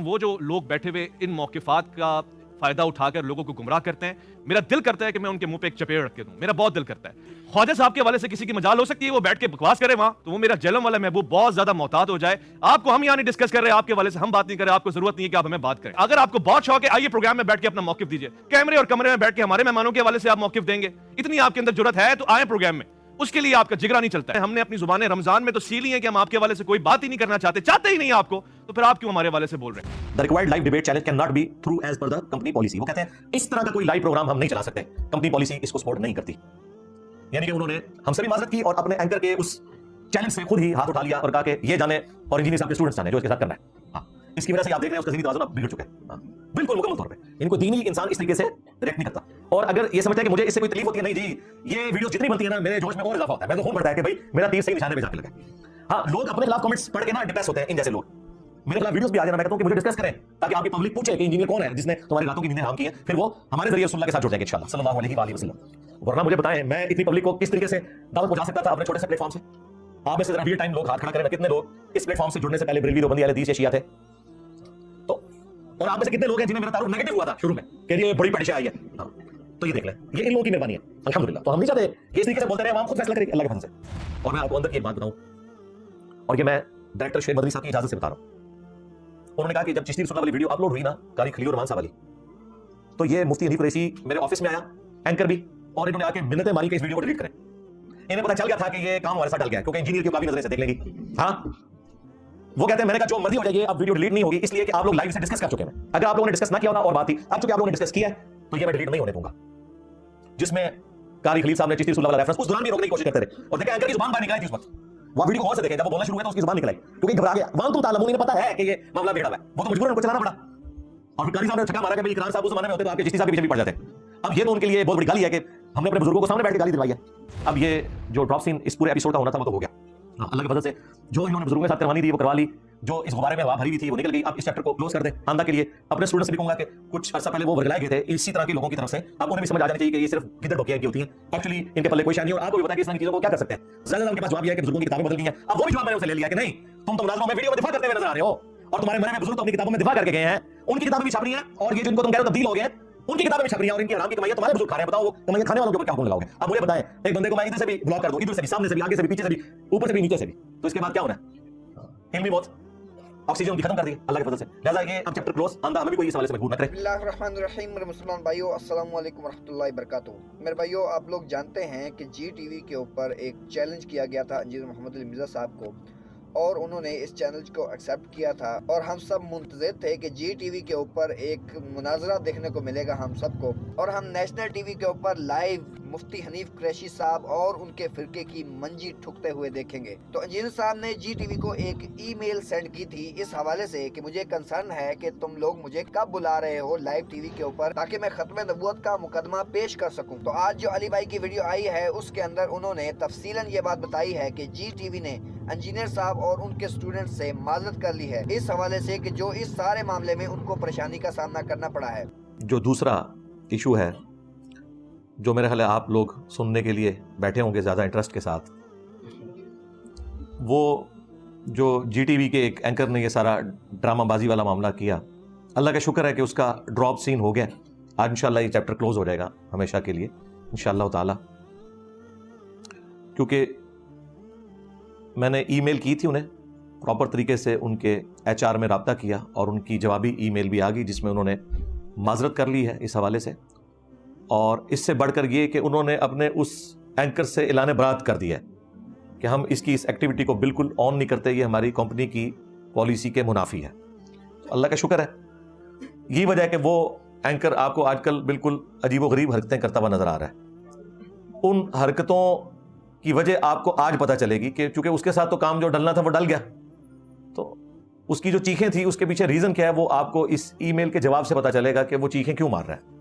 وہ جو لوگ بیٹھے ہوئے ان موقفات کا فائدہ اٹھا کر لوگوں کو گمراہ کرتے ہیں، میرا دل کرتا ہے کہ میں ان کے منہ پہ ایک چپیڑ رکھ کے دوں، میرا بہت دل کرتا ہے۔ خواجہ صاحب کے حوالے سے کسی کی مجال ہو سکتی ہے وہ بیٹھ کے بکواس کرے وہاں، تو وہ میرا جہلم والا محبوب بہت زیادہ محتاط ہو جائے۔ آپ کو ہم یہاں نہیں ڈسکس کر رہے، آپ کے حوالے سے ہم بات نہیں کر رہے، آپ کو ضرورت نہیں ہے کہ آپ ہمیں بات کریں۔ اگر آپ کو بہت شوق ہے، آئیے پروگرام میں بیٹھ کے اپنا موقف دیجیے، کیمرے اور کمرے میں بیٹھ کے ہمارے مہمانوں کے حوالے سے آپ موقف دیں گے، اتنی آپ کے اندر جرأت ہے تو آئیں پروگرام میں، اس کے لیے آپ کا جگرا نہیں چلتا ہے۔ ہم نے اپنی زبانیں رمضان میں تو سی لی ہیں کہ ہم آپ کے حوالے سے کوئی بات ہی نہیں کرنا چاہتے ہی نہیں آپ کو، تو پھر آپ کیوں ہمارے حوالے سے بول رہے ہیں؟ The required live debate challenge cannot be through as per the company policy. وہ کہتے ہیں اس طرح کا کوئی لائیو پروگرام ہم نہیں چلا سکتے، کمپنی پالیسی اس کو سپورٹ نہیں کرتی۔ یعنی کہ انہوں نے ہم سے بھی معذرت کی اور اپنے اینکر کے اس چیلنج سے خود ہی ہاتھ اٹھا لیا اور کہا کہ یہ جانے اور انجینئر صاحب کے اسٹوڈنٹس جانے جو اس کے ساتھ کرنا ہے۔ ہاں، اس کی وجہ سے آپ دیکھ رہے ہیں اس کا ذہنی توازن اب بگڑ چکا ہے، بالکل مکمل طور پہ۔ ان کو دینی انسان اس طریقے سے ریئیکٹ نہیں کرتا، اور اگر یہ سمجھتا ہے کہ مجھے اس سے کوئی تکلیف ہوتی ہے، نہیں جی، یہ ویڈیوز جتنی بنتی ہے نا میرے جوش میں اور اضافہ ہوتا ہے، میں تو خون پڑتا ہے کہ بھائی میرا تیر صحیح نشانے پہ جا کے لگا۔ ہاں، لوگ اپنے خلاف کمنٹس پڑھ کے نا ڈپریس ہوتے ہیں، ان جیسے لوگ میرے خلاف ویڈیوز بھی آ جانا، میں کہتا ہوں کہ مجھے ڈسکس کریں تاکہ آپ کی پبلک پوچھے کہ انجینئر کون ہے جس نے تمہاری راتوں کی نیندیں حرام کی ہیں، پھر وہ ہمارے ذریعے رسول اللہ کے ساتھ جڑ جائیں گے انشاءاللہ صلی اللہ علیہ وآلہ وسلم۔ ورنہ مجھے بتائیں میں اتنی پبلک کو کس طریقے سے دعوت پہنچا سکتا تھا اپنے چھوٹے سے پلیٹ فارم سے؟ آپ میں سے ذرا ریئل ٹائم لوگ ہاتھ کھڑا کریں، کتنے لوگ اس پلیٹ فارم سے جڑنے سے پہلے بریلوی دیوبندی اہل حدیث یا شیعہ تھے؟ تو اور آپ میں سے کتنے لوگ ہیں جنہیں میرا تعارف نیگیٹو ہوا تھا شروع میں کہ یہ بڑی پڑھے آئی ہے؟ تو یہ دیکھ لیں، یہ ان لوگوں کی مہربانی ہے الحمدللہ۔ تو ہم نہیں چاہتے کہ اس طریقے سے بولتے رہے، عوام خود فیصلہ کرے گی اللہ کے فضل سے۔ اور میں آپ کو اندر کی ایک بات بتاؤں، اور یہ میں ڈائریکٹر شیخ مدنی صاحب کی اجازت سے بتا رہا ہوں۔ انہوں نے کہا کہ جب چشتی رسول اللہ والی ویڈیو اپلوڈ ہوئی نا قاری خلیل الرحمان صاحب والی، تو یہ مفتی حنیف قریشی میرے آفس میں آیا، اینکر بھی، اور انہوں نے آ کے منتیں ماری کہ اس ویڈیو کو ڈیلیٹ کریں۔ انہیں پتا چل گیا تھا کہ یہ کام ہمارے ساتھ ڈل گیا ہے، کیونکہ انجینئر کی کافی نظریں سے دیکھ لیں گی۔ ہاں، وہ کہتے ہیں میں نے کہا جو مرضی ہو جائے گی، اب ویڈیو ڈیلیٹ نہیں ہوگی، اس لیے کہ آپ لوگ لائیو سے ڈسکس کر چکے ہیں۔ اگر آپ لوگوں نے ڈسکس نہ کیا ہونا اور بات تھی، اب چونکہ آپ لوگوں نے ڈسکس کیا ہے تو یہ میں ڈیلیٹ نہیں ہونے دوں گا۔ جس میں قاری خلیل صاحب نے چشتی رسول اللہ والا ریفرنس اس دوران بھی روکنے کی کوشش کرتے رہے، اور دیکھیں اینکر کی زبان باہر نکل آئی تھی اس وقت۔ وہ ویڈیو کو غور سے دیکھیں، جب وہ بولنا شروع ہوا تو اس کی زبان نکل آئی، کیونکہ گھبرا گیا۔ وہاں تم تعلمون، انہیں پتا ہے کہ یہ معاملہ بگڑا ہوا ہے، وہ تو مجبوراً ان کو چلانا پڑا۔ اور پھر قاری صاحب نے چھکا مارا کہ بھائی اقرار صاحب اس زمانے میں ہوتے تو آپ کے چشتی صاحب کے پیچھے بھی پڑ جاتے۔ اب یہ تو ان کے لیے بہت بڑی گالی ہے کہ ہم نے اپنے بزرگوں کو سامنے بیٹھ کے گالی دلوائی ہے۔ اب یہ جو ڈراپ سین اس پورے ایپیسوڈ کا ہونا تھا وہ تو ہو گیا اللہ کے فضل سے، جو انہوں نے بزرگوں کے ساتھ کروانی تھی وہ کروا لی، جو اس غبارے میں ہوا بھری ہوئی تھی وہ نکل گئی۔ اب اس چیپٹر کو کلوز کر دیں آندہ کے لیے۔ اپنے اسٹوڈنٹس سے بھی کہوں گا کہ کچھ عرصہ پہلے وہ ورگلائے گئے تھے اسی طرح کے لوگوں کی طرف سے، اب انہیں بھی سمجھ آ جانی چاہیے کہ یہ صرف گدڑ بکیاں کی ہوتی ہیں، ایکچولی ان کے پلے کوئی شے نہیں، اور آپ کو بھی پتا ہے کہ اس طرح کی چیزوں کو کیا کر سکتے ہیں۔ زیادہ ان کے پاس جواب یہ ہے کہ بزرگوں کی کتابیں بدل گئی ہیں۔ اب وہ بھی جواب میں نے ان سے لے لیا کہ نہیں، تم تو ملازموں میں ویڈیو میں دفاع کرتے ہوئے نظر آ رہے ہو، اور تمہارے مرے میں بزرگ تو اپنی کتابوں میں دفاع کر کے گئے ہیں، ان کی کتابیں بھی چھپ رہی ہیں، اور یہ جن کو تم کہہ رہے ہو تبدیل ہو گئے ہیں ان کی کتابیں بھی چھپ رہی ہیں، اور ان کی حرام کی کمائیاں تمہارے بزرگ کھا رہے ہیں۔ بتاؤ وہ کمائیاں کھانے والوں کے اوپر کیا حکم لگاؤ گے؟ اب مجھے بتائیں، ایک بندے کو میں ادھر سے بھی بلاک کر دوں، ادھر سے بھی، سامنے سے بھی، آگے سے بھی، پیچھے سے بھی، اوپر سے بھی، نیچے سے بھی، تو اس کے بعد کیا ہونا ہے؟ علمی موت، آکسیجن کی ختم کر دی اللہ کے فضل سے۔ لہٰذا یہ اب چیپٹر کلوز، آندہ ہمیں بھی کوئی اس حوالے سے مجبور نہ کرے۔ بسم اللہ الرحمن الرحیم۔ میرے مسلمان بھائیو السلام علیکم ورحمۃ اللہ وبرکاتہ۔ میرے بھائیو، آپ لوگ جانتے ہیں کہ جی ٹی وی کے اوپر ایک چیلنج کیا گیا تھا انجینئر محمد علی مرزا صاحب کو، اور انہوں نے اس چیلنج کو ایکسیپٹ کیا تھا، اور ہم سب منتظر تھے کہ جی ٹی وی کے اوپر ایک مناظرہ دیکھنے کو ملے گا ہم سب کو، اور ہم نیشنل ٹی وی کے اوپر لائیو مفتی حنیف قریشی صاحب اور ان کے فرقے کی منجی ٹھکتے ہوئے دیکھیں گے۔ تو انجینئر صاحب نے جی ٹی وی کو ایک ای میل سینڈ کی تھی اس حوالے سے کہ مجھے کنسرن ہے کہ تم لوگ مجھے کب بلا رہے ہو لائیو ٹی وی کے اوپر تاکہ میں ختم نبوت کا مقدمہ پیش کر سکوں۔ تو آج جو علی بھائی کی ویڈیو آئی ہے اس کے اندر انہوں نے تفصیلاً یہ بات بتائی ہے کہ جی ٹی وی نے انجینئر صاحب اور ان کے اسٹوڈنٹ سے معذرت کر لی ہے اس حوالے سے کہ جو اس سارے معاملے میں ان کو پریشانی کا سامنا کرنا پڑا ہے۔ جو دوسرا ایشو ہے جو میرے خیال ہے آپ لوگ سننے کے لیے بیٹھے ہوں گے زیادہ انٹرسٹ کے ساتھ، وہ جو جی ٹی وی کے ایک اینکر نے یہ سارا ڈرامہ بازی والا معاملہ کیا، اللہ کا شکر ہے کہ اس کا ڈراپ سین ہو گیا۔ آج انشاءاللہ یہ چیپٹر کلوز ہو جائے گا ہمیشہ کے لیے انشاءاللہ تعالی، کیونکہ میں نے ای میل کی تھی انہیں پراپر طریقے سے، ان کے ایچ آر میں رابطہ کیا اور ان کی جوابی ای میل بھی آ گئی جس میں انہوں نے معذرت کر لی ہے اس حوالے سے، اور اس سے بڑھ کر یہ کہ انہوں نے اپنے اس اینکر سے اعلان برات کر دیا ہے کہ ہم اس کی اس ایکٹیویٹی کو بالکل آن نہیں کرتے، یہ ہماری کمپنی کی پالیسی کے منافی ہے۔ اللہ کا شکر ہے، یہی وجہ ہے کہ وہ اینکر آپ کو آج کل بالکل عجیب و غریب حرکتیں کرتا ہوا نظر آ رہا ہے۔ ان حرکتوں کی وجہ آپ کو آج پتہ چلے گی کہ چونکہ اس کے ساتھ تو کام جو ڈلنا تھا وہ ڈل گیا، تو اس کی جو چیخیں تھی اس کے پیچھے ریزن کیا ہے وہ آپ کو اس ای میل کے جواب سے پتہ چلے گا کہ وہ چیخیں کیوں مار رہا ہے۔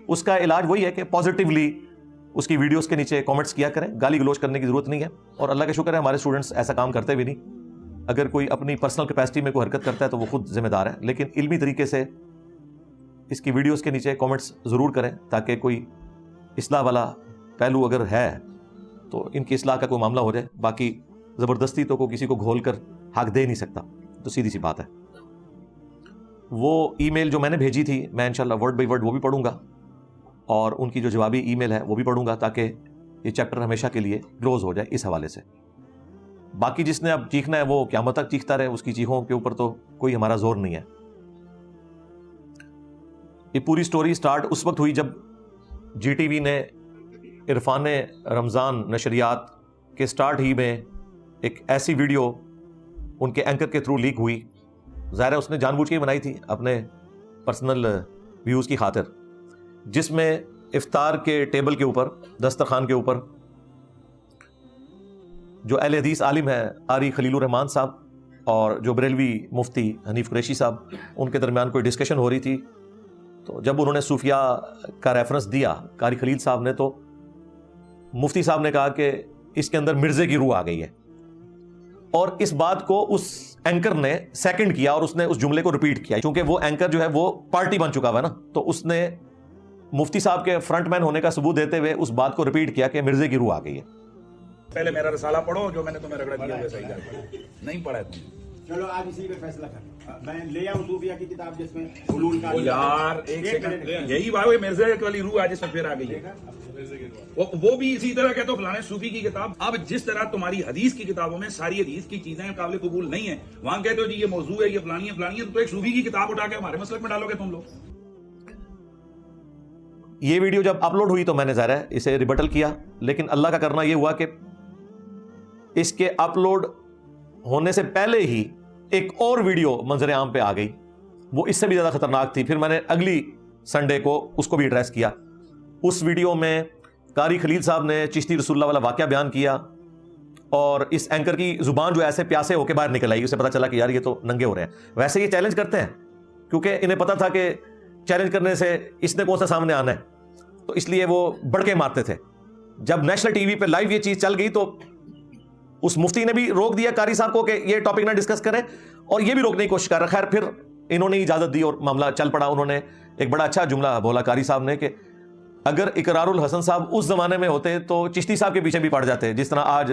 اس کا علاج وہی ہے کہ پازیٹیولی اس کی ویڈیوز کے نیچے کامنٹس کیا کریں، گالی گلوچ کرنے کی ضرورت نہیں ہے، اور اللہ کا شکر ہے ہمارے اسٹوڈنٹس ایسا کام کرتے بھی نہیں۔ اگر کوئی اپنی پرسنل کیپیسٹی میں کوئی حرکت کرتا ہے تو وہ خود ذمہ دار ہے، لیکن علمی طریقے سے اس کی ویڈیوز کے نیچے کامنٹس ضرور کریں تاکہ کوئی اصلاح والا پہلو اگر ہے تو ان کی اصلاح کا کوئی معاملہ ہو جائے۔ باقی زبردستی تو کوئی کسی کو گھول کر حق دے نہیں سکتا، تو سیدھی سی بات ہے۔ وہ ای میل جو میں نے بھیجی تھی میں انشاءاللہ ورڈ بائی ورڈ وہ بھی پڑھوں گا اور ان کی جو جوابی ای میل ہے وہ بھی پڑھوں گا تاکہ یہ چیپٹر ہمیشہ کے لیے کلوز ہو جائے اس حوالے سے. باقی جس نے اب چیخنا ہے وہ قیامت تک چیختا رہے, اس کی چیخوں کے اوپر تو کوئی ہمارا زور نہیں ہے. یہ پوری سٹوری سٹارٹ اس وقت ہوئی جب جی ٹی وی نے عرفان رمضان نشریات کے سٹارٹ ہی میں ایک ایسی ویڈیو ان کے اینکر کے تھرو لیک ہوئی. ظاہر ہے اس نے جان بوجھ کے بنائی تھی اپنے پرسنل ویوز کی خاطر, جس میں افطار کے ٹیبل کے اوپر, دسترخوان کے اوپر جو اہل حدیث عالم ہے قاری خلیل الرحمان صاحب اور جو بریلوی مفتی حنیف قریشی صاحب, ان کے درمیان کوئی ڈسکشن ہو رہی تھی. تو جب انہوں نے صوفیہ کا ریفرنس دیا قاری خلیل صاحب نے, تو مفتی صاحب نے کہا کہ اس کے اندر مرزے کی روح آ گئی ہے, اور اس بات کو اس اینکر نے سیکنڈ کیا اور اس نے اس جملے کو ریپیٹ کیا. چونکہ وہ اینکر جو ہے وہ پارٹی بن چکا ہوا ہے نا, تو اس نے مفتی صاحب کے فرنٹ مین ہونے کا ثبوت دیتے ہوئے اس بات کو ریپیٹ کیا کہ مرزے کی روح آ گئی ہے. پہلے میرا رسالہ پڑھو جو میں نے تمہیں رگڑا دیا ہے صحیح جاتا نہیں پڑھا تم. چلو آج اسی پہ فیصلہ کریں. میں لے آؤں صوفیہ کی کتاب جس میں حلول کا یار ایک سیکنڈ, یہی بات ہے مرزے والی روح آج اس میں پھر آ گئی ہے. وہ بھی اسی طرح کہ تو فلانے صوفی کی کتاب. اب جس طرح تمہاری حدیث کی کتابوں میں ساری حدیث کی چیزیں قابل قبول نہیں ہیں, وہاں کہتے ہو جی یہ موضوع ہے, یہ فلانی ہے فلانی ہے, تو ایک صوفی کی کتاب اٹھا کے ہمارے مسلک میں ڈالو گے تم لوگ. یہ ویڈیو جب اپلوڈ ہوئی تو میں نے ظاہر ہے اسے ریبٹل کیا, لیکن اللہ کا کرنا یہ ہوا کہ اس کے اپلوڈ ہونے سے پہلے ہی ایک اور ویڈیو منظر عام پہ آ گئی, وہ اس سے بھی زیادہ خطرناک تھی. پھر میں نے اگلی سنڈے کو اس کو بھی ایڈریس کیا. اس ویڈیو میں قاری خلیل صاحب نے چشتی رسول اللہ والا واقعہ بیان کیا, اور اس اینکر کی زبان جو ایسے پیاسے ہو کے باہر نکل آئی, اسے پتا چلا کہ یار یہ تو ننگے ہو رہے ہیں. ویسے یہ چیلنج کرتے ہیں کیونکہ انہیں پتا تھا کہ چیلنج کرنے سے اس نے کون سا سامنے آنا ہے, تو اس لیے وہ بڑھ کے مارتے تھے. جب نیشنل ٹی وی پہ لائیو یہ چیز چل گئی تو اس مفتی نے بھی روک دیا قاری صاحب کو کہ یہ ٹاپک نہ ڈسکس کریں, اور یہ بھی روکنے کی کوشش کر رہا. خیر پھر انہوں نے اجازت دی اور معاملہ چل پڑا. انہوں نے ایک بڑا اچھا جملہ بولا قاری صاحب نے کہ اگر اقرار الحسن صاحب اس زمانے میں ہوتے تو چشتی صاحب کے پیچھے بھی پڑ جاتے جس طرح آج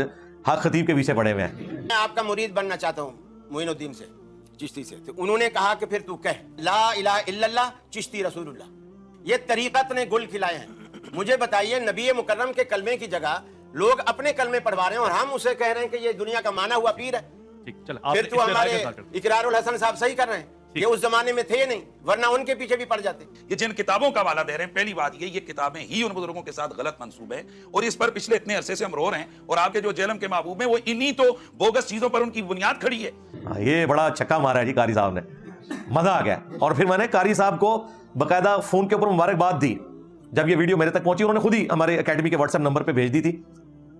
حق خطیب کے پیچھے پڑے ہوئے ہیں. میں آپ کا مرید بننا چاہتا ہوں معین الدین سے, چشتی سے. تو انہوں نے کہا کہ پھر تو کہہ لا الہ الا اللہ چشتی رسول اللہ. یہ طریقت نے گل کھلائے ہیں. مجھے بتائیے نبی مکرم کے کلمے کی جگہ لوگ اپنے کلمے پڑھوا رہے ہیں اور ہم اسے کہہ رہے ہیں کہ یہ دنیا کا مانا ہوا پیر ہے. پھر تو ہمارے اقرار الحسن صاحب صحیح کر رہے ہیں, یہ اس زمانے میں تھے نہیں, ورنہ ان کے پیچھے بھی پڑ جاتے. یہ جن کتابوں کا حوالہ دے رہے ہیں, پہلی بات یہ کتابیں ہی ان بزرگوں کے ساتھ غلط منسوب ہیں, اور اس پر پچھلے اتنے عرصے سے ہم رو رہے ہیں, اور آپ کے جو جہلم کے محبوب ہیں وہ انہی تو بوگس چیزوں پر ان کی بنیاد کھڑی ہے. یہ بڑا چھکا مارا ہے جی قاری صاحب نے, مزہ آ گیا. اور پھر میں نے قاری صاحب کو باقاعدہ فون کے اوپر مبارکباد دی. جب یہ ویڈیو میرے تک پہنچی انہوں نے خود ہی ہمارے اکیڈمی کے واٹس ایپ نمبر پہ بھیج دی تھی,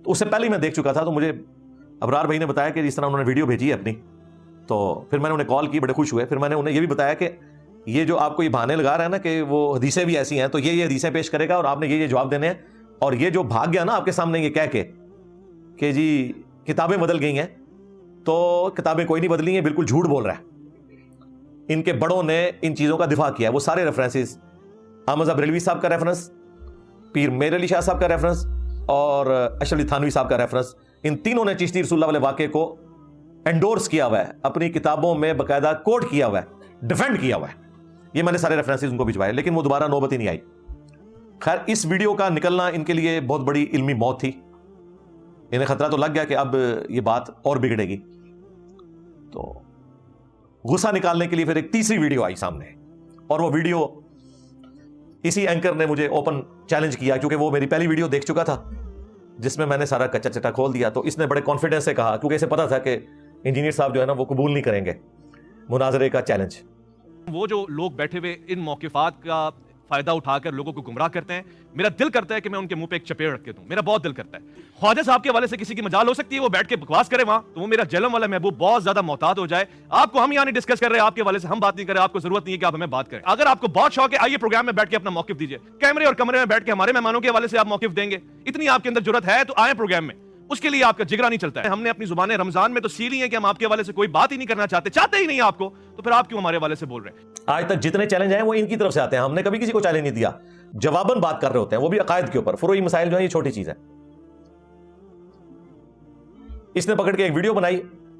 تو اس سے پہلے ہی میں دیکھ چکا تھا. تو مجھے ابرار بھائی نے بتایا کہ جس طرح انہوں نے ویڈیو بھیجی ہے اپنی, تو پھر میں نے انہیں کال کی, بڑے خوش ہوئے. پھر میں نے انہیں یہ بھی بتایا کہ یہ جو آپ کو یہ بہانے لگا رہا ہے نا کہ وہ حدیثیں بھی ایسی ہیں, تو یہ حدیثیں پیش کرے گا اور آپ نے یہ جواب دینے ہیں, اور یہ جو بھاگ گیا نا آپ کے سامنے یہ کہہ کے کہ جی کتابیں بدل گئی ہیں, تو کتابیں کوئی نہیں بدلی ہیں, بالکل جھوٹ بول رہا ہے. ان کے بڑوں نے ان چیزوں کا دفاع کیا. وہ سارے ریفرنسز, احمد بریلوی صاحب کا ریفرنس, پیر میر علی شاہ صاحب کا ریفرنس, اور اشرف علی تھانوی صاحب کا ریفرنس, ان تینوں نے چشتی رسول اللہ والے واقعے کو انڈورس کیا ہوا ہے, اپنی کتابوں میں باقاعدہ کوٹ کیا ہوا ہے, ڈیفینڈ کیا ہوا ہے. یہ میں نے سارے ریفرنسز ان کو بھجوائے, لیکن وہ دوبارہ نوبت ہی نہیں آئی. خیر اس ویڈیو کا نکلنا ان کے لیے بہت بڑی علمی موت تھی. انہیں خطرہ تو لگ گیا کہ اب یہ بات اور بگڑے گی. تو غصہ نکالنے کے لیے پھر ایک تیسری ویڈیو آئی سامنے, اور وہ ویڈیو اسی اینکر نے مجھے اوپن چیلنج کیا, کیونکہ وہ میری پہلی ویڈیو دیکھ چکا تھا جس میں نے سارا کچا چٹا کھول دیا. تو اس نے بڑے کانفیڈنس سے کہا, کیونکہ اسے پتا تھا کہ انجینئر صاحب جو ہے نا وہ قبول نہیں کریں گے مناظرے کا چیلنج. وہ جو لوگ بیٹھے ہوئے ان موقفات کا فائدہ اٹھا کر لوگوں کو گمراہ کرتے ہیں, میرا دل کرتا ہے کہ میں ان کے منہ پہ ایک چپیڑ رکھ کے دوں. میرا بہت دل کرتا ہے. خواجہ صاحب کے حوالے سے کسی کی مجال ہو سکتی ہے, وہ بیٹھ کے بکواس کرے وہاں, تو وہ میرا جہلم والا محبوب بہت زیادہ محتاط ہو جائے. آپ کو ہم یہاں نہیں ڈسکس کر رہے, آپ کے حوالے سے ہم بات نہیں کر رہے, آپ کو ضرورت نہیں ہے کہ آپ ہمیں بات کریں. اگر آپ کو بہت شوق ہے آئیے پروگرام میں بیٹھ کے اپنا موقف دیجیے, کیمرے اور کمرے میں بیٹھ کے ہمارے مہمانوں کے حوالے سے آپ موقف دیں گے, اتنی آپ کے اندر جرت ہے تو آئیں پروگرام میں. اس کے لیے آپ کا جگرا نہیں چلتا ہے. ہم نے اپنی زبانیں رمضان میں تو سیلی ہیں کہ ہم آپ کے حوالے سے کوئی بات ہی نہیں کرنا چاہتے ہی نہیں آپ کو, تو پھر آپ کیوں ہمارے حوالے سے بول رہے ہیں؟ آج تک جتنے چیلنج ہیں وہ ان کی طرف سے آتے ہیں, ہم نے کبھی کسی کو چیلنج نہیں دیا. جواباً بات کر رہے ہوتے ہیں, وہ بھی عقائد کے اوپر. فروعی مسائل جو ہیں یہ چھوٹی چیز ہے. اس نے پکڑ کے ایک ویڈیو بنائی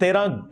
13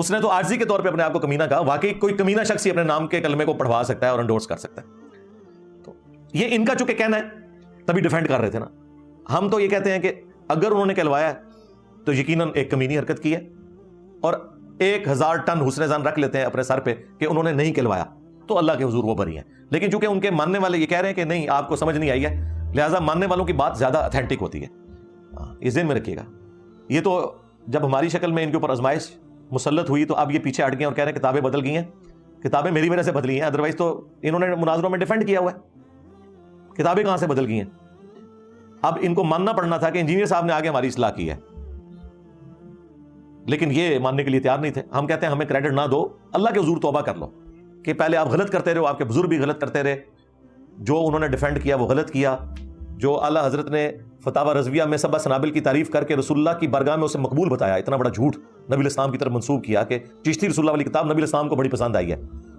اس نے تو عاجزی کے طور پہ اپنے آپ کو کمینہ کہا. واقعی کوئی کمینہ شخص ہی اپنے نام کے کلمے کو پڑھوا سکتا ہے اور انڈورس کر سکتا ہے. تو یہ ان کا چونکہ کہنا ہے, تبھی ڈیفینڈ کر رہے تھے نا. ہم تو یہ کہتے ہیں کہ اگر انہوں نے کہلوایا تو یقیناً ایک کمینی حرکت کی ہے, اور 1000 ٹن حسن ظن رکھ لیتے ہیں اپنے سر پہ کہ انہوں نے نہیں کہلوایا, تو اللہ کے حضور وہ بری ہیں. لیکن چونکہ ان کے ماننے والے یہ کہہ رہے ہیں کہ نہیں آپ کو سمجھ نہیں آئی ہے, لہٰذا ماننے والوں کی بات زیادہ اتھینٹک ہوتی ہے. یہ ذہن میں رکھیے گا. یہ تو جب ہماری شکل میں ان کے اوپر آزمائش مسلط ہوئی تو اب یہ پیچھے ہٹ گئے اور کہہ رہے ہیں کتابیں بدل گئی ہیں. کتابیں میری وجہ سے بدلی ہیں, ادروائز تو انہوں نے مناظروں میں ڈیفینڈ کیا ہوا ہے. کتابیں کہاں سے بدل گئی ہیں؟ اب ان کو ماننا پڑنا تھا کہ انجینئر صاحب نے آگے ہماری اصلاح کی ہے, لیکن یہ ماننے کے لیے تیار نہیں تھے. ہم کہتے ہیں ہمیں کریڈٹ نہ دو, اللہ کے حضور توبہ کر لو کہ پہلے آپ غلط کرتے رہے, آپ کے بزرگ بھی غلط کرتے رہے. جو انہوں نے ڈیفینڈ کیا وہ غلط کیا. جو اعلیٰ حضرت نے فتاوی رضویہ میں سبع سنابل کی تعریف کر کے رسول اللہ کی بارگاہ میں اسے مقبول بتایا, اتنا بڑا جھوٹ نبی الاسلام کی طرف منسوب کیا کہ چشتی رسول اللہ والی کتاب نبی الاسلام کو بڑی پسند آئی ہے.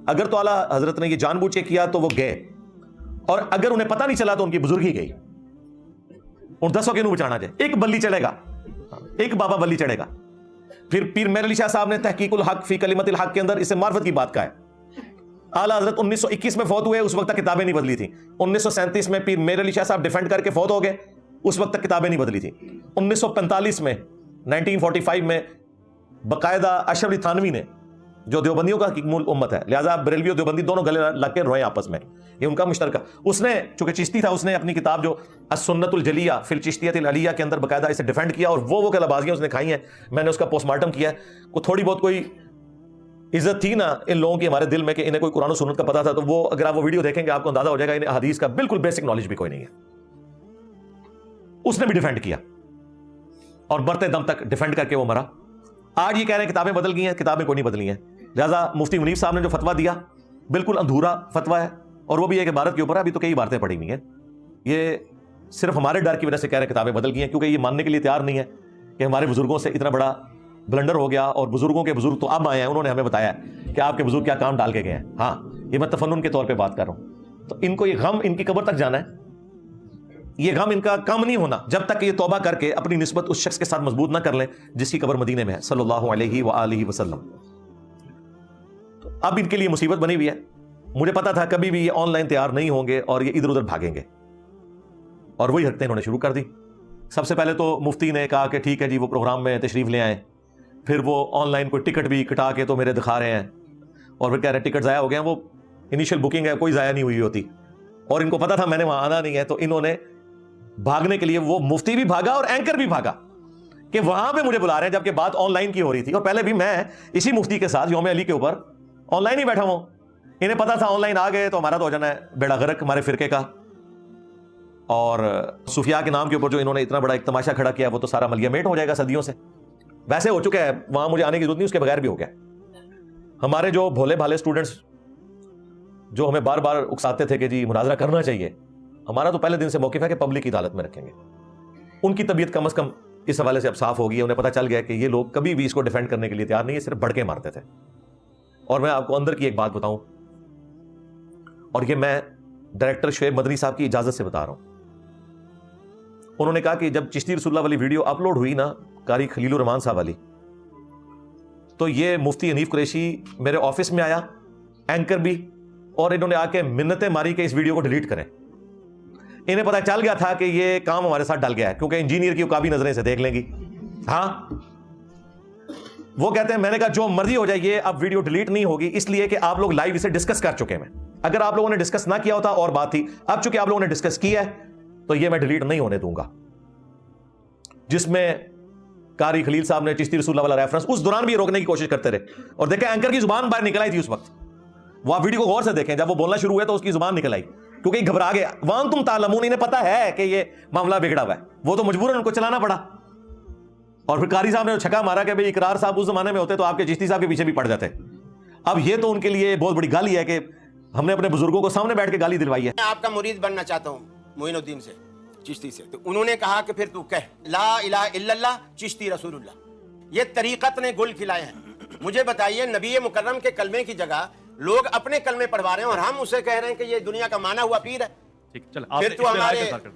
اگر تو اعلیٰ حضرت نے یہ جان بوجھ کے کیا تو وہ گئے, اور اگر انہیں پتہ نہیں چلا تو ان کی بزرگی گئی. ان 10 کے نو بچانا جائے, ایک بلی چڑھے گا, ایک بابا بلی چڑھے گا. پھر پیر میر علی شاہ صاحب نے تحقیق الحق فی کلمت الحق کے اندر اسے معرفت کی بات کا ہے. اعلیٰ حضرت 1921 میں فوت ہوئے, اس وقت تک کتابیں نہیں بدلی تھیں. 1937 میں پیر میر علی شاہ صاحب ڈیفینڈ کر کے فوت ہو گئے, اس وقت تک کتابیں نہیں بدلی تھیں. 1945 میں 1945 میں باقاعدہ اشرف علی تھانوی نے, جو دیوبندیوں کا حکیم الامت ہے, لہٰذا بریلوی اور دیوبندی دونوں گلے لگ کے روئے آپس میں, یہ ان کا مشترکہ. اس نے چونکہ چشتی تھا, اس نے اپنی کتاب جو السنت الجلیہ فی الچشتیۃ العلیہ کے اندر باقاعدہ اسے ڈیفینڈ کیا, اور وہ کلابازیاں اس نے کھائی ہیں. میں نے اس کا پوسٹ مارٹم کیا ہے. کوئی تھوڑی بہت کوئی عزت تھی نا ان لوگوں کی ہمارے دل میں کہ انہیں کوئی قرآن و سنت کا پتہ تھا, تو وہ اگر آپ وہ ویڈیو دیکھیں گے آپ کو اندازہ ہو جائے گا انہیں حدیث کا بالکل بیسک نالج بھی کوئی نہیں ہے. اس نے بھی ڈیفینڈ کیا اور برتے دم تک ڈیفینڈ کر کے وہ مرا. آج یہ کہہ رہے ہیں کتابیں بدل گئی ہیں, کتابیں کوئی نہیں بدلی ہیں. لہٰذا مفتی منیف صاحب نے جو فتویٰ دیا بالکل ادھورا فتویٰ ہے, اور وہ بھی ایک عبارت کے اوپر ابھی تو کئی عبارتیں پڑھی ہوئی ہیں. یہ صرف ہمارے ڈر کی وجہ سے کہہ رہے ہیں کتابیں بدل گئی ہیں, کیونکہ یہ ماننے کے لیے تیار نہیں ہے کہ ہمارے بزرگوں سے اتنا بڑا بلنڈر ہو گیا, اور بزرگوں کے بزرگ تو اب آئے ہیں, انہوں نے ہمیں بتایا کہ آپ کے بزرگ کیا کام ڈال کے گئے ہیں. ہاں یہ میں تفنن کے طور پہ بات کر رہا ہوں. تو ان کو یہ غم ان کی قبر تک جانا ہے. یہ غم ان کا کم نہیں ہونا جب تک یہ توبہ کر کے اپنی نسبت اس شخص کے ساتھ مضبوط نہ کر لیں جس کی قبر مدینے میں ہے صلی اللہ علیہ وآلہ وسلم. تو اب ان کے لیے مصیبت بنی ہوئی ہے. مجھے پتا تھا کبھی بھی یہ آن لائن تیار نہیں ہوں گے اور یہ ادھر ادھر بھاگیں گے, اور وہی حرکتیں انہوں نے شروع کر دی. سب سے پہلے تو مفتی نے کہا کہ ٹھیک ہے جی وہ پروگرام میں تشریف لے آئیں. پھر وہ آن لائن کوئی ٹکٹ بھی کٹا کے تو میرے دکھا رہے ہیں, اور پھر کہہ رہے ہیں ٹکٹ ضائع ہو گئے ہیں. وہ انیشیل بکنگ ہے, کوئی ضائع نہیں ہوئی ہوتی, اور ان کو پتا تھا میں نے وہاں آنا نہیں ہے. تو انہوں نے بھاگنے کے لیے, وہ مفتی بھی بھاگا اور اینکر بھی بھاگا کہ وہاں پہ مجھے بلا رہے ہیں, جبکہ بات آن لائن کی ہو رہی تھی. اور پہلے بھی میں اسی مفتی کے ساتھ یوم علی کے اوپر آن لائن ہی بیٹھا ہوں. انہیں پتا تھا آن لائن آ گئے تو ہمارا تو ہو جانا ہے بیڑا غرق ہمارے فرقے کا. اور صوفیاء کے نام کے اوپر جو انہوں نے اتنا بڑا ایک تماشا کھڑا کیا وہ تو سارا ملیہ میٹ ہو جائے گا صدیوں سے. ویسے ہو چکا ہے, وہاں مجھے آنے کی ضرورت نہیں, اس کے بغیر بھی ہو گیا. ہمارے جو بھولے بھالے اسٹوڈنٹس جو ہمیں بار بار اکساتے تھے کہ جی مناظرہ کرنا چاہیے, ہمارا تو پہلے دن سے موقف ہے کہ پبلک کی عدالت میں رکھیں گے. ان کی طبیعت کم از کم اس حوالے سے اب صاف ہو گئی. انہیں پتہ چل گیا کہ یہ لوگ کبھی بھی اس کو ڈیفینڈ کرنے کے لیے تیار نہیں ہے, صرف بڑکے مارتے تھے. اور میں آپ کو اندر کی ایک بات بتاؤں, اور یہ میں ڈائریکٹر شعیب مدنی صاحب کی اجازت سے بتا رہا ہوں. انہوں نے کہا کہ جب چشتی رسول اللہ والی ویڈیو اپلوڈ ہوئی نا, قاری خلیل الرحمان صاحب والی, تو یہ مفتی حنیف قریشی میرے آفس میں آیا, اینکر بھی, اور انہوں نے آ کے منتیں ماری کہ اس ویڈیو کو ڈیلیٹ کریں. انہیں پتہ چل گیا تھا کہ یہ کام ہمارے ساتھ ڈل گیا ہے, کیونکہ انجینئر کی عقابی نظریں سے دیکھ لیں گی. ہاں وہ کہتے ہیں, میں نے کہا جو مرضی ہو جائے یہ اب ویڈیو ڈیلیٹ نہیں ہوگی, اس لیے کہ آپ لوگ لائیو اسے ڈسکس کر چکے ہیں. اگر آپ لوگوں نے ڈسکس نہ کیا ہوتا اور بات تھی, اب چونکہ آپ لوگوں نے ڈسکس کیا ہے تو یہ میں ڈیلیٹ نہیں ہونے دوں گا. جس میں قاری خلیل صاحب نے چشتی رسول اللہ والا ریفرنس اس دوران بھی روکنے کی کوشش کرتے رہے, اور دیکھیں اینکر کی زبان باہر نکل آئی تھی اس وقت. وہ آپ ویڈیو کو غور سے دیکھیں, جب وہ بولنا شروع ہوئے تو اس کی زبان نکل آئی, کیونکہ گھبرا گیا. وانتم تعلمون, انہیں پتا ہے کہ یہ معاملہ بگڑا ہوا ہے, وہ تو مجبوراً ان کو چلانا پڑا. اور پھر قاری صاحب نے چھکا مارا کہ بھئی اقرار صاحب اس زمانے میں ہوتے تو آپ کے چشتی صاحب کے پیچھے بھی پڑ جاتے. اب یہ تو ان کے لیے بہت بڑی گالی ہے کہ ہم نے اپنے بزرگوں کو سامنے بیٹھ کے گالی دلوائی ہے. میں آپ کا مرید بننا چاہتا ہوں معین الدین سے, چشتی سے. تو انہوں نے کہا کہ پھر تو کہہ لا الہ الا اللہ چشتی رسول اللہ. یہ طریقت نے گل کھلائے ہیں. مجھے بتائیے, نبی مکرم کے کلمے کی جگہ لوگ اپنے کلمے پڑھوا رہے ہیں, اور ہم اسے کہہ رہیں کہ یہ دنیا کا مانا ہوا پیر ہے. پھر تو ہمارے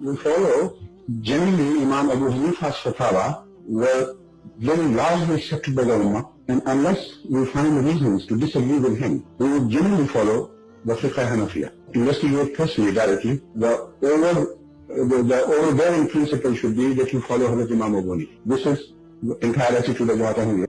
We follow generally Imam Abu Hanifa's fatwa were very largely accepted by the Ummah, and unless we find reasons to disagree with him, we would generally follow the fiqh Hanafiya. Investigate personally directly. The overbearing principle should be that you follow Hazrat Imam Abu Hanifa. This is the entire attitude of what I have.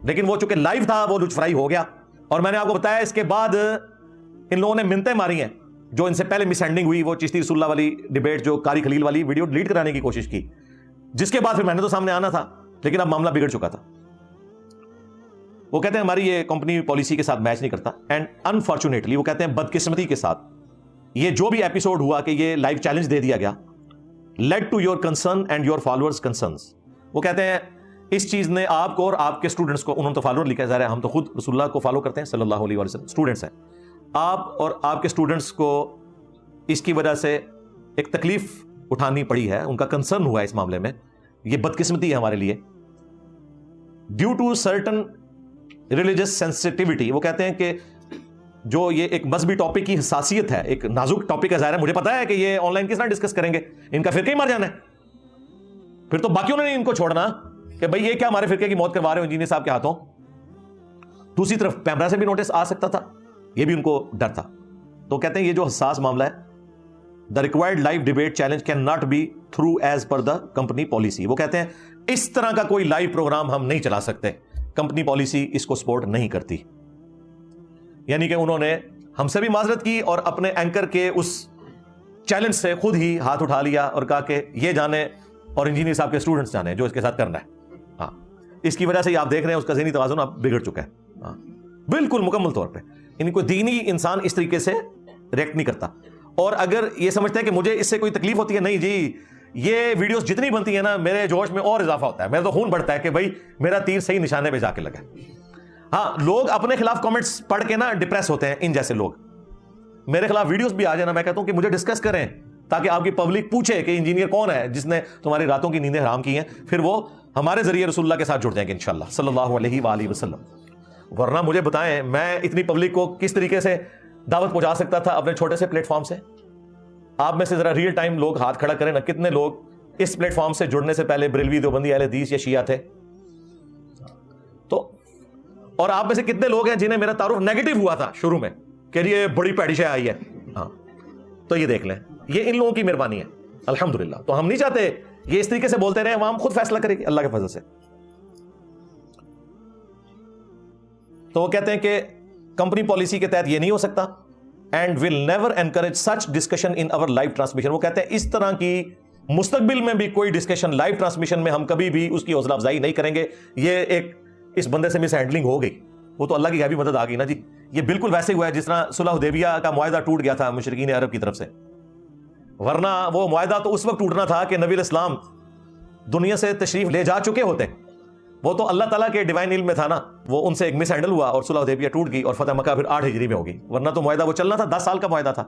لیکن وہ چونکہ live تھا وہ لچ fry ہو گیا. اور میں نے آپ کو بتایا اس کے بعد ان لوگوں نے منتیں ماری ہیں. جو ان سے پہلے مس ہینڈلنگ ہوئی وہ چشتی رسول اللہ والی ڈیبیٹ, جو قاری خلیل والی ویڈیو ڈیلیٹ کرانے کی کوشش کی, جس کے بعد پھر میں نے تو سامنے آنا تھا, لیکن اب معاملہ بگڑ چکا تھا. وہ کہتے ہیں ہماری یہ کمپنی پالیسی کے ساتھ میچ نہیں کرتا. اینڈ انفارچونیٹلی وہ کہتے ہیں بدقسمتی کے ساتھ یہ جو بھی ایپیسوڈ ہوا کہ یہ لائیو چیلنج دے دیا گیا, lead to your concern and your followers concerns. وہ کہتے ہیں اس چیز نے آپ کو اور آپ کے اسٹوڈنٹس کو, انہوں نے تو فالوور لکھا ہے, ظاہر ہے ہم تو خود رسول اللہ کو فالو کرتے ہیں صلی اللہ علیہ وسلم, اسٹوڈنٹس ہیں, آپ اور آپ کے اسٹوڈنٹس کو اس کی وجہ سے ایک تکلیف اٹھانی پڑی ہے, ان کا کنسرن ہوا ہے اس معاملے میں. یہ بدقسمتی ہے ہمارے لیے. Due to certain religious sensitivity, وہ کہتے ہیں کہ جو یہ ایک مذہبی ٹاپک کی حساسیت ہے, ایک نازک ٹاپک ہے, ظاہر ہے مجھے پتا ہے کہ یہ آن لائن کس طرح ڈسکس کریں گے, ان کا فرقہ ہی مر جانا ہے. پھر تو باقیوں نے نہیں ان کو چھوڑنا کہ بھئی یہ کیا ہمارے فرقے کی موت کروا رہے ہو انجینئر صاحب کے ہاتھوں. دوسری طرف پیمرا سے بھی نوٹس آ سکتا تھا, یہ بھی ان کو ڈر تھا. تو کہتے ہیں یہ جو حساس معاملہ ہے, the required live debate challenge cannot be through as per the company policy. وہ کہتے ہیں اس طرح کا کوئی لائیو پروگرام ہم نہیں چلا سکتے, کمپنی پالیسی اس کو سپورٹ نہیں کرتی. یعنی کہ انہوں نے ہم سے بھی معذرت کی اور اپنے اینکر کے اس چیلنج سے خود ہی ہاتھ اٹھا لیا اور کہا کہ یہ جانے اور انجینئر صاحب کے اسٹوڈنٹس جانے جو اس کے ساتھ کرنا ہے. ہاں, اس کی وجہ سے آپ دیکھ رہے ہیں اس کا ذہنی توازن اب بگڑ چکا ہے. ہاں بالکل مکمل طور پہ. یعنی کوئی دینی انسان اس طریقے سے ریئیکٹ نہیں کرتا. اور اگر یہ سمجھتے ہیں کہ مجھے اس سے کوئی تکلیف ہوتی ہے, نہیں جی, یہ ویڈیوز جتنی بنتی ہیں نا میرے جوش میں اور اضافہ ہوتا ہے, میرا تو خون بڑھتا ہے کہ بھائی میرا تیر صحیح نشانے پہ جا کے لگا. ہاں, لوگ اپنے خلاف کامنٹس پڑھ کے نا ڈپریس ہوتے ہیں. ان جیسے لوگ میرے خلاف ویڈیوز بھی آ جائے نا, میں کہتا ہوں کہ مجھے ڈسکس کریں تاکہ آپ کی پبلک پوچھے کہ انجینئر کون ہے جس نے تمہاری راتوں کی نیندیں حرام کی ہیں, پھر وہ ہمارے ذریعے رسول اللہ کے ساتھ جڑ جائیں گے انشاءاللہ صلی اللہ علیہ وآلہ وسلم. ورنہ مجھے بتائیں میں اتنی پبلک کو کس طریقے سے دعوت پہنچا سکتا تھا اپنے چھوٹے سے پلیٹ فارم سے. آپ میں سے ذرا ریئل ٹائم لوگ ہاتھ کھڑا کریں نا, کتنے لوگ اس پلیٹ فارم سے جڑنے سے پہلے بریلوی, دیوبندی, اہل حدیث یا شیعہ تھے. تو اور آپ میں سے کتنے لوگ ہیں جنہیں میرا تعارف نیگیٹو ہوا تھا شروع میں کہ یہ بڑی پیڑی شے آئی ہے. ہاں, تو یہ دیکھ لیں, یہ ان لوگوں کی مہربانی ہے الحمدللہ. تو ہم نہیں چاہتے یہ اس طریقے سے بولتے رہے, عوام خود فیصلہ کرے گی اللہ کے فضل سے. تو وہ کہتے ہیں کہ کمپنی پالیسی کے تحت یہ نہیں ہو سکتا, and will never encourage such discussion ان اور لائیو ٹرانسمیشن. وہ کہتے ہیں اس طرح کی مستقبل میں بھی کوئی ڈسکشن لائیو ٹرانسمیشن میں ہم کبھی بھی اس کی حوصلہ افزائی نہیں کریں گے. یہ ایک اس بندے سے مس ہینڈلنگ ہو گئی, وہ تو اللہ کی غیبی مدد آ گئی نا جی. یہ بالکل ویسے ہوا ہے جس طرح صلح حدیبیہ کا معاہدہ ٹوٹ گیا تھا مشرکین عرب کی طرف سے. ورنہ وہ معاہدہ تو اس وقت ٹوٹنا تھا کہ نبی الاسلام دنیا سے تشریف لے جا چکے ہوتے. وہ تو اللہ تعالیٰ کے ڈیوائن علم میں تھا نا, وہ ان سے ایک مس ہینڈل ہوا اور صلح حدیبیہ ٹوٹ گئی اور فتح مکہ پھر 8 ہجری میں ہوگی. ورنہ تو معاہدہ وہ چلنا تھا, 10 سال کا معاہدہ تھا.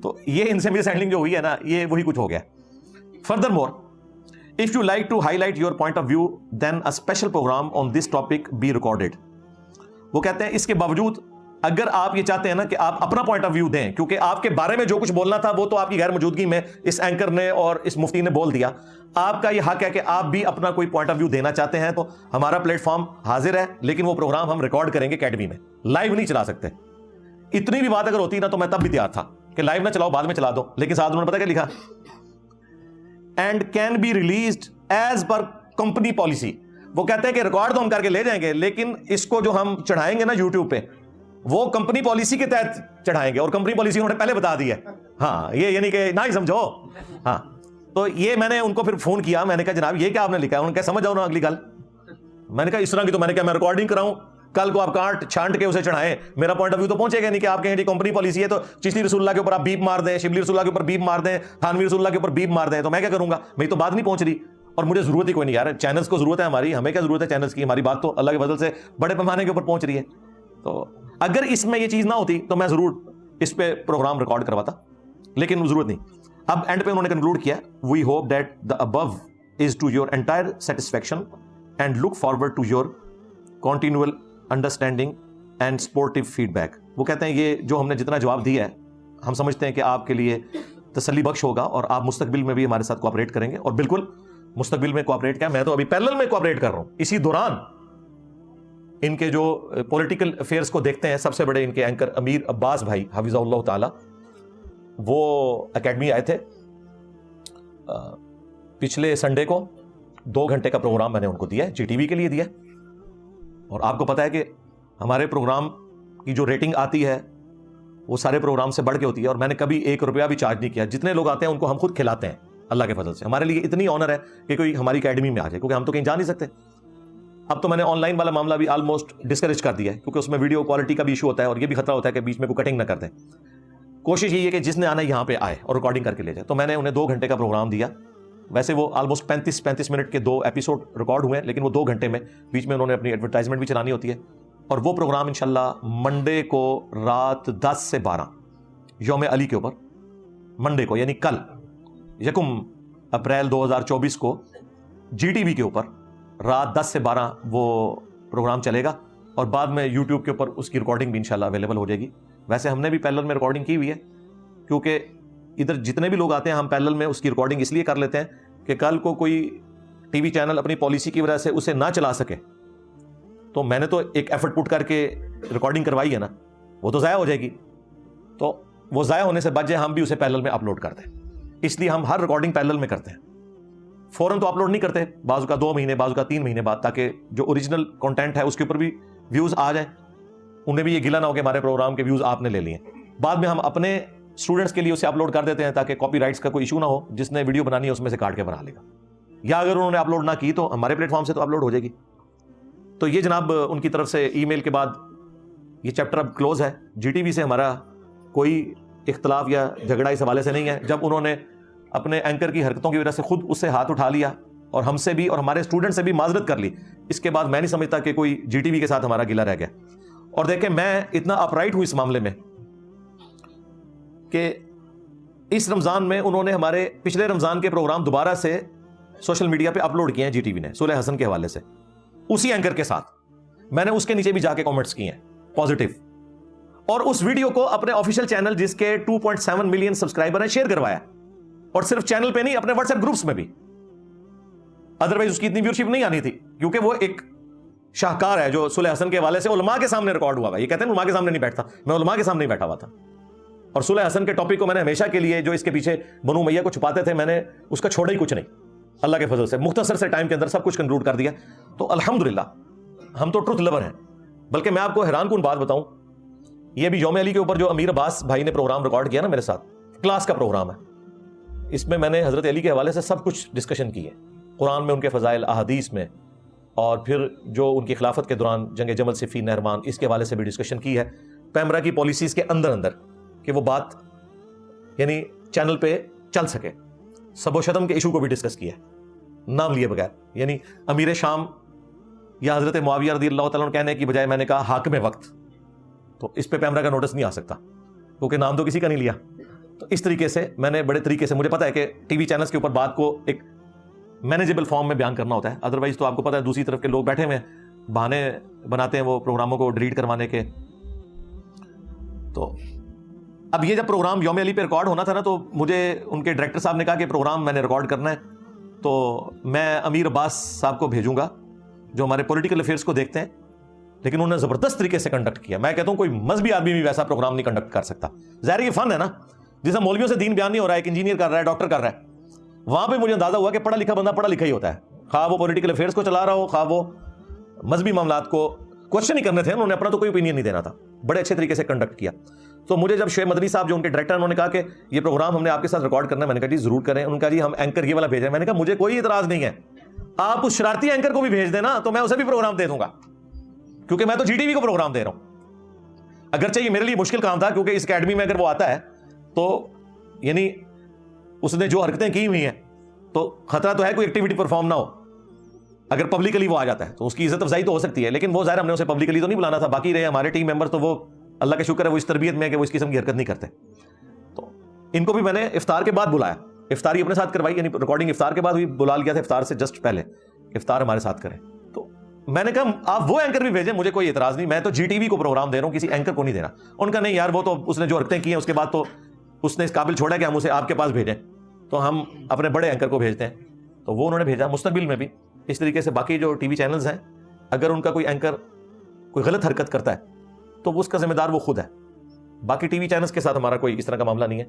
تو یہ ان سے مس ہینڈلنگ جو ہوئی ہے نا, یہ وہی کچھ ہو گیا. Further more, if you like to highlight your point of view then a special program on this topic be recorded. وہ کہتے ہیں اس کے باوجود اگر آپ یہ چاہتے ہیں نا کہ آپ اپنا پوائنٹ آف ویو دیں, کیونکہ آپ کے بارے میں جو کچھ بولنا تھا وہ تو آپ کی غیر موجودگی میں اس اینکر نے اور اس مفتی نے بول دیا, آپ کا یہ حق ہے کہ آپ بھی اپنا کوئی پوائنٹ آف ویو دینا چاہتے ہیں تو ہمارا پلیٹ فارم حاضر ہے, لیکن وہ پروگرام ہم ریکارڈ کریں گے اکیڈمی میں, لائیو نہیں چلا سکتے. اتنی بھی بات اگر ہوتی نا تو میں تب بھی تیار تھا کہ لائیو نہ چلاؤ, بعد میں چلا دو, لیکن ساتھ انہوں نے پتا کیا لکھا, and can be released as per company policy. وہ کہتے ہیں کہ ریکارڈ تو ہم کر کے لے جائیں گے, لیکن اس کو جو ہم چڑھائیں گے نا یوٹیوب پہ وہ کمپنی پالیسی کے تحت چڑھائیں گے, اور کمپنی پالیسی انہوں نے پہلے بتا دی ہے. ہاں, یہ یعنی کہ نہ ہی سمجھو. ہاں, تو یہ میں نے ان کو پھر فون کیا, میں نے کہا جناب یہ کیا آپ نے لکھا ہے؟ انہوں نے کہا سمجھ جاؤ نا اگلی گل. میں نے کہا اس طرح کی, تو میں نے کہا میں ریکارڈنگ کراؤں, کل کو آپ کاٹ چھانٹ کے اسے چڑھائیں, میرا پوائنٹ آف ویو تو پہنچے گا نہیں کہ آپ کہیں کمپنی پالیسی ہے تو چشتی رسول اللہ کے اوپر آپ بیپ مار دیں, شبلی رسول اللہ کے اوپر بیپ مار دیں, تھانوی رسول اللہ کے اوپر بیپ مار دیں, تو میں کیا کروں گا؟ میری تو بات نہیں پہنچ رہی, اور مجھے ضرورت ہی کوئی نہیں. یار چینلز کو ضرورت ہے ہماری, ہمیں کیا ضرورت ہے چینلز کی, ہماری بات تو اللہ کے فضل سے بڑے پیمانے کے اوپر پہنچ رہی ہے. تو اگر اس میں یہ چیز نہ ہوتی تو میں ضرور اس پہ پروگرام ریکارڈ کرواتا, لیکن ضرورت نہیں. اب اینڈ پہ انہوں نے کنکلوڈ کیا, we hope that the above is to your entire satisfaction and look forward to your continual understanding and supportive feedback. وہ کہتے ہیں یہ جو ہم نے جتنا جواب دیا ہے ہم سمجھتے ہیں کہ آپ کے لیے تسلی بخش ہوگا اور آپ مستقبل میں بھی ہمارے ساتھ کوآپریٹ کریں گے. اور بالکل مستقبل میں کوآپریٹ کیا, میں تو ابھی پیرلل میں کوآپریٹ کر رہا ہوں. اسی دوران ان کے جو پولیٹیکل افیئرس کو دیکھتے ہیں, سب سے بڑے ان کے اینکر امیر عباس بھائی حفظہ اللہ تعالی, وہ اکیڈمی آئے تھے پچھلے سنڈے کو. 2 گھنٹے کا پروگرام میں نے ان کو دیا ہے, جی ٹی وی کے لیے دیا. اور آپ کو پتا ہے کہ ہمارے پروگرام کی جو ریٹنگ آتی ہے وہ سارے پروگرام سے بڑھ کے ہوتی ہے, اور میں نے کبھی 1 روپیہ بھی چارج نہیں کیا. جتنے لوگ آتے ہیں ان کو ہم خود کھلاتے ہیں اللہ کے فضل سے. ہمارے لیے اتنی آنر ہے کہ کوئی ہماری اکیڈمی میں آ جائے, کیونکہ ہم تو کہیں جا نہیں سکتے. اب تو میں نے آن لائن والا معاملہ بھی آلموسٹ ڈسکریج کر دیا ہے, کیونکہ اس میں ویڈیو کوالٹی کا بھی ایشو ہوتا ہے, اور یہ بھی خطرہ ہوتا ہے کہ بیچ میں کوئی کٹنگ نہ کر دیں. کوشش یہی ہے کہ جس نے آنا ہے یہاں پہ آئے اور ریکارڈنگ کر کے لے جائے. تو میں نے انہیں 2 گھنٹے کا پروگرام دیا. ویسے وہ آلموسٹ 35 منٹ کے 2 ایپیسوڈ ریکارڈ ہوئے ہیں, لیکن وہ 2 گھنٹے میں بیچ میں انہوں نے اپنی ایڈورٹائزمنٹ بھی چلانی ہوتی ہے. اور وہ پروگرام انشاءاللہ منڈے کو رات 10 سے 12 یوم علی کے اوپر, منڈے کو یعنی کل 1 اپریل 2024 کو جی ٹی وی کے اوپر رات 10 سے 12 وہ پروگرام چلے گا, اور بعد میں یوٹیوب کے اوپر اس کی ریکارڈنگ بھی انشاءاللہ اویلیبل ہو جائے گی. ویسے ہم نے بھی پیرلل میں ریکارڈنگ کی ہوئی ہے, کیونکہ ادھر جتنے بھی لوگ آتے ہیں ہم پیرلل میں اس کی ریکارڈنگ اس لیے کر لیتے ہیں کہ کل کو کوئی ٹی وی چینل اپنی پالیسی کی وجہ سے اسے نہ چلا سکے, تو میں نے تو ایک ایفرٹ پٹ کر کے ریکارڈنگ کروائی ہے نا, وہ تو ضائع ہو جائے گی. تو وہ ضائع ہونے سے بچ جائے ہم بھی اسے پیرلل میں اپلوڈ کر دیں, اس لیے ہم ہر ریکارڈنگ پیرلل میں کرتے ہیں. فوراً تو اپلوڈ نہیں کرتے, بعض کا 2 مہینے بعض کا 3 مہینے بعد, تاکہ جو اوریجنل کنٹینٹ ہے اس کے اوپر بھی ویوز آ جائیں, انہیں بھی یہ گلا نہ ہو کہ ہمارے پروگرام کے ویوز آپ نے لے لیے. بعد میں ہم اپنے اسٹوڈنٹس کے لیے اسے اپلوڈ کر دیتے ہیں تاکہ کاپی رائٹس کا کوئی ایشو نہ ہو, جس نے ویڈیو بنانی ہے اس میں سے کاٹ کے بنا لے گا, یا اگر انہوں نے اپلوڈ نہ کی تو ہمارے پلیٹ فارم سے تو اپلوڈ ہو جائے گی. تو یہ جناب ان کی طرف سے ای میل کے بعد یہ چیپٹر اب کلوز ہے. جی ٹی وی سے ہمارا کوئی اختلاف یا جھگڑا اس حوالے سے نہیں ہے. جب انہوں نے اپنے اینکر کی حرکتوں کی وجہ سے خود اس سے ہاتھ اٹھا لیا اور ہم سے بھی اور ہمارے اسٹوڈنٹ سے بھی معذرت کر لی, اس کے بعد میں نہیں سمجھتا کہ کوئی جی ٹی وی کے ساتھ ہمارا گلا رہ گیا. اور دیکھیں میں اتنا اپرائٹ ہوں اس معاملے میں کہ اس رمضان میں انہوں نے ہمارے پچھلے رمضان کے پروگرام دوبارہ سے سوشل میڈیا پہ اپلوڈ کیے ہیں جی ٹی وی نے, صلح حسن کے حوالے سے, اسی اینکر کے ساتھ. میں نے اس کے نیچے بھی جا کے کامنٹس کیے ہیں پازیٹیو, اور اس ویڈیو کو اپنے آفیشیل چینل جس کے 2.7 ملین سبسکرائبر ہیں شیئر کروایا, اور صرف چینل پہ نہیں اپنے واٹس ایپ گروپس میں بھی. ادروائز اس کی اتنی ویورشپ نہیں آنی تھی, کیونکہ وہ ایک شاہکار ہے جو صلح حسن کے حوالے سے علماء کے سامنے ریکارڈ ہوا. یہ کہتے ہیں علماء کے سامنے نہیں بیٹھتا, میں علماء کے سامنے نہیں بیٹھا ہوا تھا. اور صلح حسن کے ٹاپک کو میں نے ہمیشہ کے لیے, جو اس کے پیچھے بنو امیہ کو چھپاتے تھے, میں نے اس کا چھوڑا ہی کچھ نہیں. اللہ کے فضل سے مختصر سے ٹائم کے اندر سب کچھ کنکلوڈ کر دیا. تو الحمدللہ ہم تو ٹروتھ لور ہیں. بلکہ میں آپ کو حیران کن بات بتاؤں, یہ بھی یوم علی کے اوپر جو امیر عباس بھائی نے پروگرام ریکارڈ کیا نا میرے ساتھ, کلاس کا پروگرام ہے. اس میں نے حضرت علی کے حوالے سے سب کچھ ڈسکشن کی ہے, قرآن میں ان کے فضائل, احادیث میں, اور پھر جو ان کی خلافت کے دوران جنگ جمل صفین نہروان, اس کے حوالے سے بھی ڈسکشن کی ہے. پیمرا کی پالیسیز کے اندر کہ وہ بات یعنی چینل پہ چل سکے. سب و شتم کے ایشو کو بھی ڈسکس کیا ہے نام لیے بغیر, یعنی امیر شام یا حضرت معاویہ رضی اللہ تعالیٰ عنہ کہنے کی بجائے میں نے کہا حاکم وقت, تو اس پہ پیمرا کا نوٹس نہیں آ سکتا کیونکہ نام تو کسی کا نہیں لیا. تو اس طریقے سے میں نے بڑے طریقے سے, مجھے پتا ہے کہ ٹی وی چینلز کے اوپر بات کو ایک مینیجیبل فارم میں بیان کرنا ہوتا ہے, ادروائز تو آپ کو پتا ہے دوسری طرف کے لوگ بیٹھے ہوئے ہیں, بہانے بناتے ہیں وہ پروگراموں کو ڈیلیٹ کروانے کے. تو اب یہ جب پروگرام یوم علی پہ ریکارڈ ہونا تھا نا, تو مجھے ان کے ڈائریکٹر صاحب نے کہا کہ پروگرام میں نے ریکارڈ کرنا ہے, تو میں امیر عباس صاحب کو بھیجوں گا جو ہمارے پولیٹیکل افیئرس کو دیکھتے ہیں. لیکن انہوں نے زبردست طریقے سے کنڈکٹ کیا. میں کہتا ہوں کوئی مذہبی آدمی بھی ویسا پروگرام نہیں کنڈکٹ کر سکتا. ظاہر یہ فن ہے نا, جسے مولویوں سے دین بیان نہیں ہو رہا ہے, ایک انجینئر کر رہا ہے, ڈاکٹر کر رہا ہے, وہاں پہ مجھے اندازہ ہوا کہ پڑھا لکھا بندہ پڑھا لکھا ہی ہوتا ہے, خواہ وہ پولیٹیکل افیئرس کو چلا رہا ہو, خواہ وہ مذہبی معاملات کو کوشچن ہی کرنے تھے, انہوں نے اپنا تو کوئی اوپینین نہیں دینا تھا. بڑے اچھے طریقے سے کنڈکٹ کیا. تو مجھے جب شعیب مدنی صاحب جو ان کے ڈائریکٹر, انہوں نے کہا کہ یہ پروگرام ہم نے آپ کے ساتھ ریکارڈ کرنا ہے, میں نے کہا جی ضرور کریں. انہوں نے کہا جی ہم اینکر یہ والا بھیجیں. میں نے کہا مجھے کوئی اعتراض نہیں ہے, آپ اس شرارتی اینکر کو بھی بھیج دینا تو میں اسے بھی پروگرام دے دوں گا, کیونکہ میں تو جی ٹی وی کو پروگرام دے رہا ہوں. اگرچہ یہ میرے لیے مشکل کام تھا, کیونکہ اس اکیڈمی میں اگر وہ آتا ہے تو یعنی اس نے جو حرکتیں کی ہوئی ہیں تو خطرہ تو ہے کوئی ایکٹیویٹی پرفارم نہ ہو. اگر پبلکلی وہ آ جاتا ہے تو اس کی عزت افزائی تو ہو سکتی ہے, لیکن وہ ظاہر ہم نے اسے پبلکلی تو نہیں بلانا تھا. باقی رہے ہمارے ٹیم ممبر, تو وہ اللہ کا شکر ہے وہ اس تربیت میں ہے کہ وہ اس قسم کی حرکت نہیں کرتے. تو ان کو بھی میں نے افطار کے بعد بلایا, افطاری اپنے ساتھ کروائی, یعنی ریکارڈنگ افطار کے بعد بھی بلا لیا تھا, افطار سے جسٹ پہلے افطار ہمارے ساتھ کریں. تو میں نے کہا آپ وہ اینکر بھی بھیجیں, مجھے کوئی اعتراض نہیں, میں تو جی ٹی وی کو پروگرام دے رہا ہوں, کسی اینکر کو نہیں دینا. ان کا نہیں یار, وہ تو اس نے جو حرکتیں کی ہیں اس کے بعد تو اس نے اس قابل چھوڑا کہ ہم اسے آپ کے پاس بھیجیں, تو ہم اپنے بڑے اینکر کو بھیجتے ہیں. تو وہ انہوں نے بھیجا. مستقبل میں بھی اس طریقے سے باقی جو ٹی وی چینلز ہیں, اگر ان کا کوئی اینکر کوئی غلط حرکت کرتا ہے تو اس کا ذمہ دار وہ خود ہے. باقی ٹی وی چینلز کے ساتھ ہمارا کوئی اس طرح کا معاملہ نہیں ہے,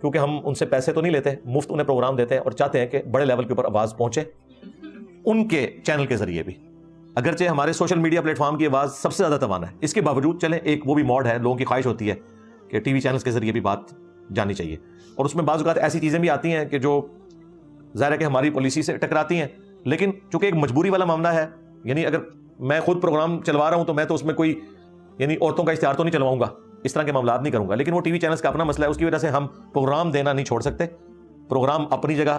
کیونکہ ہم ان سے پیسے تو نہیں لیتے, مفت انہیں پروگرام دیتے ہیں اور چاہتے ہیں کہ بڑے لیول کے اوپر آواز پہنچے ان کے چینل کے ذریعے بھی. اگرچہ ہمارے سوشل میڈیا پلیٹ فارم کی آواز سب سے زیادہ توانا ہے، اس کے باوجود چلیں ایک وہ بھی موڈ ہے، لوگوں کی خواہش ہوتی ہے کہ ٹی وی چینلز کے ذریعے بھی بات جانی چاہیے، اور اس میں بعض اوقات ایسی چیزیں بھی آتی ہیں کہ جو ظاہر ہے کہ ہماری پالیسی سے ٹکراتی ہیں، لیکن چونکہ ایک مجبوری والا معاملہ ہے، یعنی اگر میں خود پروگرام چلوا رہا ہوں تو میں تو اس میں کوئی یعنی عورتوں کا اشتہار تو نہیں چلواؤں گا، اس طرح کے معاملات نہیں کروں گا، لیکن وہ ٹی وی چینلز کا اپنا مسئلہ ہے، اس کی وجہ سے ہم پروگرام دینا نہیں چھوڑ سکتے، پروگرام اپنی جگہ،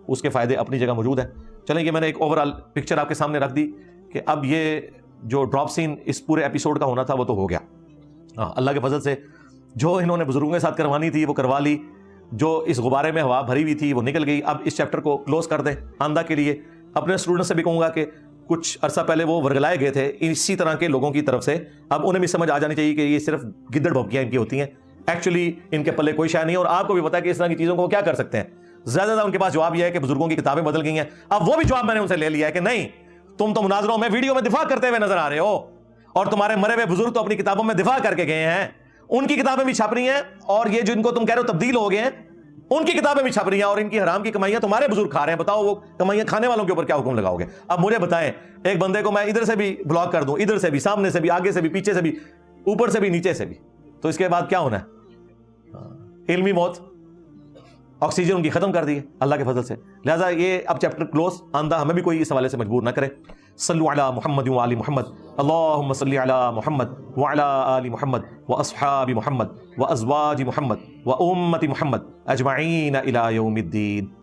اس کے فائدے اپنی جگہ موجود ہیں۔ چلیں یہ میں نے ایک اوور آل پکچر آپ کے سامنے رکھ دی کہ اب یہ جو ڈراپ سین اس پورے ایپیسوڈ کا ہونا تھا وہ تو ہو گیا، اللہ کے فضل سے جو انہوں نے بزرگوں کے ساتھ کروانی تھی وہ کروا لی، جو اس غبارے میں ہوا بھری ہوئی تھی وہ نکل گئی۔ اب اس چیپٹر کو کلوز کر دیں آئندہ کے لیے۔ اپنے اسٹوڈنٹ سے بھی کہوں گا کہ کچھ عرصہ پہلے وہ ورگلائے گئے تھے اسی طرح کے لوگوں کی طرف سے، اب انہیں بھی سمجھ آ جانی چاہیے کہ یہ صرف گدڑ بھوکیاں ان کی ہوتی ہیں، ایکچولی ان کے پلے کوئی شے نہیں ہے، اور آپ کو بھی پتا ہے کہ اس طرح کی چیزوں کو وہ کیا کر سکتے ہیں۔ زیادہ زیادہ ان کے پاس جواب یہ ہے کہ بزرگوں کی کتابیں بدل گئی ہیں، اب وہ بھی جواب میں نے ان سے لے لیا ہے کہ نہیں، تم تو مناظروں میں ویڈیو میں دفاع کرتے ہوئے نظر آ رہے ہو، اور تمہارے مرے ہوئے بزرگ تو اپنی کتابوں میں دفاع کر کے گئے ہیں، ان کی کتابیں بھی چھپ رہی ہیں، اور یہ جن کو تم کہہ رہے ہو تبدیل ہو گئے ہیں ان کی کتابیں بھی چھپ رہی ہیں، اور ان کی حرام کی کمائیاں تمہارے بزرگ کھا رہے ہیں، بتاؤ وہ کمائیاں کھانے والوں کے اوپر کیا حکم لگاؤ گے؟ اب مجھے بتائیں، ایک بندے کو میں ادھر سے بھی بلاک کر دوں، ادھر سے بھی، سامنے سے بھی، آگے سے بھی، پیچھے سے بھی، اوپر سے بھی، نیچے سے بھی، تو اس کے بعد کیا ہونا ہے؟ علمی موت، آکسیجن ان کی ختم کر دی ہے اللہ کے فضل سے۔ لہٰذا یہ اب چیپٹر کلوز، آندہ ہمیں بھی کوئی اس حوالے سے مجبور نہ کرے۔ صلو علی محمد و آل محمد، اللہم صلی علی محمد وعلی آل محمد واصحاب محمد وازواج محمد و امت محمد اجمعین الی یوم الدین۔